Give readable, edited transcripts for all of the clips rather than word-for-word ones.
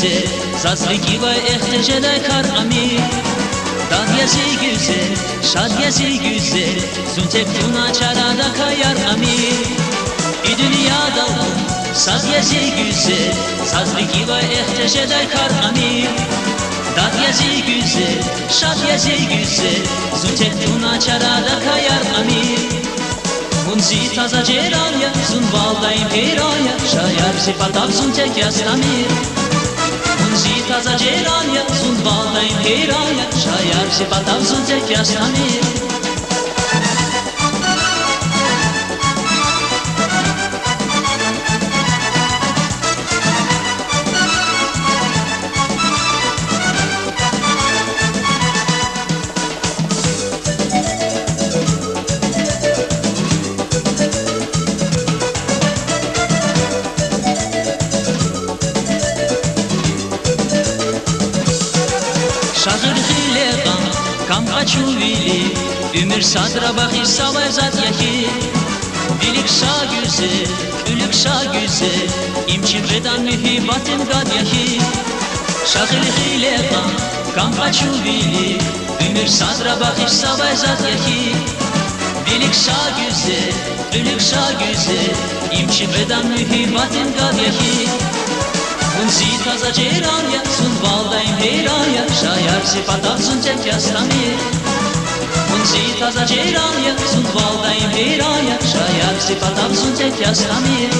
güzel, sazliki ve ehtecede kar ami. Dahyası güzel, şadyası güzel, zuntek tuna çarada kayar ami. Dünyada sazyası güzel, sazliki ve ehtecede kar ami. Dahyası güzel, şadyası güzel, zuntek tuna çarada kayar ami. Munzi taza ceraya, zun valdayım heraya, şayar sifatav zun tek yastamir. Munzi taza ceraya, zun valdayım heraya, şayar sifatav zun tek yastamir. Şahır hileğam, kam kaçuvili, ümür sadra bakış savazat yaki. Dilik şah güzel, ülük şah güzel, imçi vedan mühibatin gad yaki. Şahır hileğam, kam kaçuvili, ümür sadra bakış savazat yaki. Dilik şah güzel, ülük şah güzel, imçi vedan mühibatin gad yaki. Unzi taza ceraya, sun valdayım heraya, şayar sifatav sun tek yastamir. Unzi taza ceraya, sun valdayım heraya, şayar sifatav sun tek yastamir.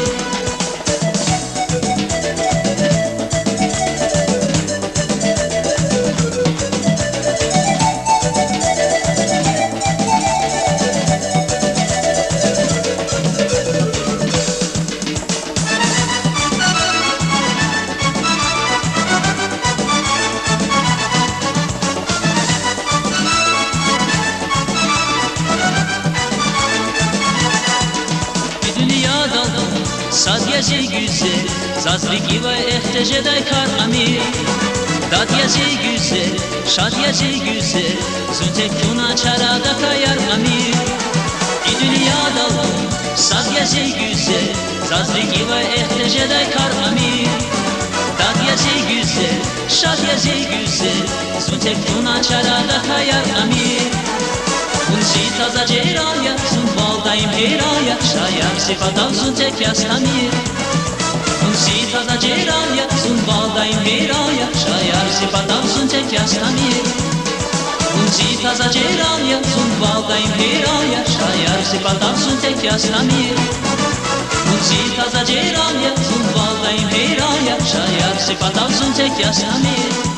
Sazyası güzel, sazliki ve ehtecede kar ami. Dadyası güzel, şadyası güzel, zuntek tuna çarada kayar ami. Dünyada sazyası güzel, sazliki ve ehtecede kar ami. Dadyası güzel, şadyası güzel, zuntek tuna çarada kayar ami. Unzi taza ceraya, sun valdayım heraya, şayar sifatav sun tek yastamir. Unzi taza ceraya, sun valdayım heraya, şayar sifatav sun tek yastamir. Unzi taza ceraya, sun valdayım heraya, şayar sifatav sun tek yastamir. Unzi taza ceraya, sun valdayım heraya, şayar sifatav sun tek yastamir.